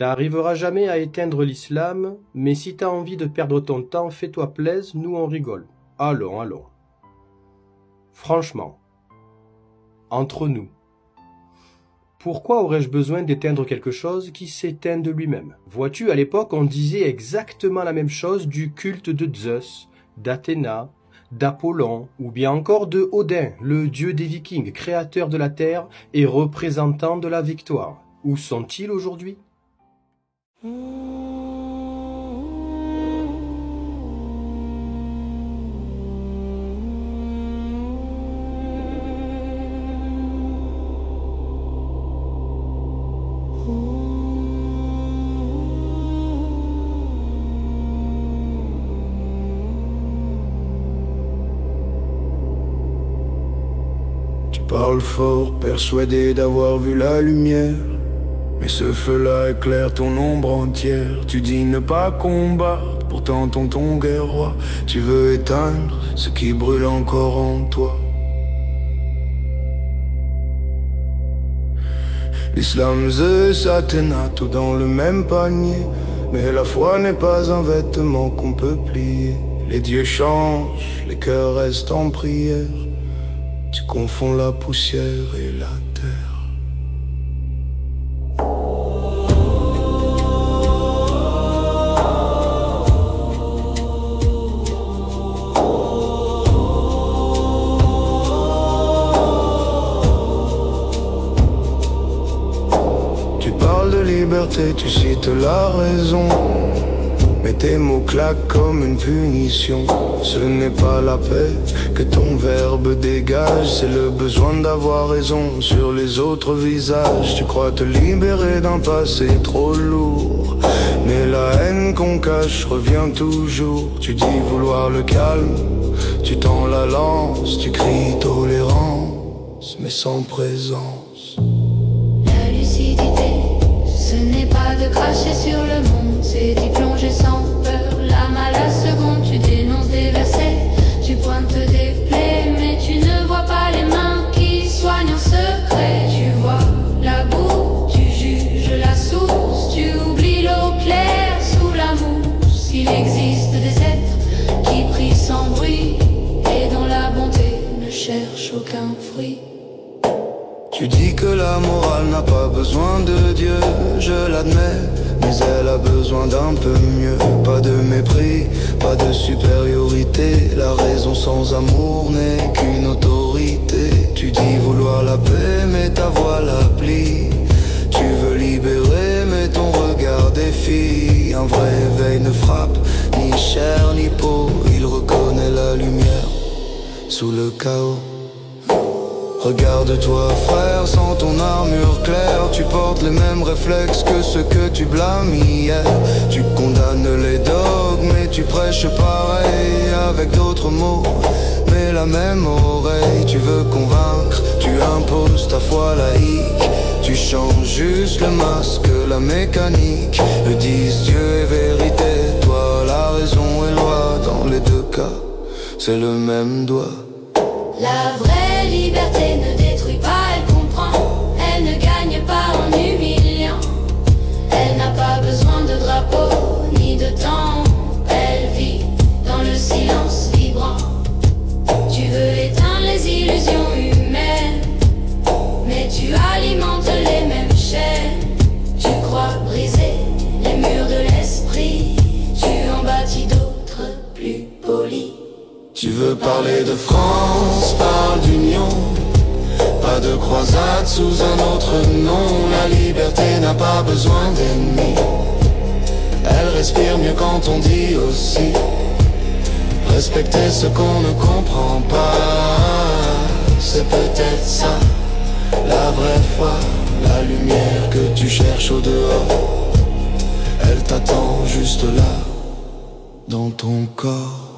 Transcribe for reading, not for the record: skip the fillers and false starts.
T'arriveras jamais à éteindre l'islam, mais si t'as envie de perdre ton temps, fais-toi plaisir, nous on rigole. Allons, allons. Franchement, entre nous, pourquoi aurais-je besoin d'éteindre quelque chose qui s'éteint de lui-même? Vois-tu, à l'époque, on disait exactement la même chose du culte de Zeus, d'Athéna, d'Apollon, ou bien encore de Odin, le dieu des Vikings, créateur de la terre et représentant de la victoire. Où sont-ils aujourd'hui? Tu parles fort, persuadé d'avoir vu la lumière. Mais ce feu-là éclaire ton ombre entière. Tu dis ne pas combattre, pourtant ton guerre roi. Tu veux éteindre ce qui brûle encore en toi. L'islam, Zeus, Athéna, tout dans le même panier. Mais la foi n'est pas un vêtement qu'on peut plier. Les dieux changent, les cœurs restent en prière. Tu confonds la poussière et la terre. Liberté, tu cites la raison, mais tes mots claquent comme une punition. Ce n'est pas la paix que ton verbe dégage, c'est le besoin d'avoir raison sur les autres visages. Tu crois te libérer d'un passé trop lourd, mais la haine qu'on cache revient toujours. Tu dis vouloir le calme, tu tends la lance, tu cries tolérance, mais sans présence. La lucidité, ce n'est pas de cracher sur le monde, c'est d'y plonger sans peur. L'âme à la seconde, tu dénonces des versets, tu pointes des plaies, mais tu ne vois pas les mains qui soignent en secret. Tu vois la boue, tu juges la source, tu oublies l'eau claire sous la mousse. Il existe des êtres qui prient sans bruit et dont la bonté ne cherche aucun fruit. Tu dis que la morale n'a pas besoin de Dieu, je l'admets, mais elle a besoin d'un peu mieux. Pas de mépris, pas de supériorité, la raison sans amour n'est qu'une autorité. Tu dis vouloir la paix, mais ta voix la plie. Tu veux libérer, mais ton regard défie. Un vrai éveil ne frappe ni chair ni peau, il reconnaît la lumière sous le chaos. Regarde-toi frère, sans ton armure claire, tu portes les mêmes réflexes que ceux que tu blâmes hier. Tu condamnes les dogmes, mais tu prêches pareil, avec d'autres mots, mais la même oreille. Tu veux convaincre, tu imposes ta foi laïque. Tu changes juste le masque, la mécanique. Eux disent Dieu est vérité, toi la raison est loi. Dans les deux cas, c'est le même doigt. La vraie liberté ne détruit pas, elle comprend. Elle ne gagne pas en humiliant. Elle n'a pas besoin de drapeau ni de temps. Elle vit dans le silence vibrant. Tu veux éteindre les illusions humaines, mais tu alimentes les mêmes chaînes. Tu crois briser les murs de l'esprit, tu en bâtis d'autres plus polis. Tu veux parler de France, parle d'union, pas de croisade sous un autre nom. La liberté n'a pas besoin d'ennemis, elle respire mieux quand on dit aussi respecter ce qu'on ne comprend pas. C'est peut-être ça, la vraie foi, la lumière que tu cherches au dehors. Elle t'attend juste là, dans ton corps.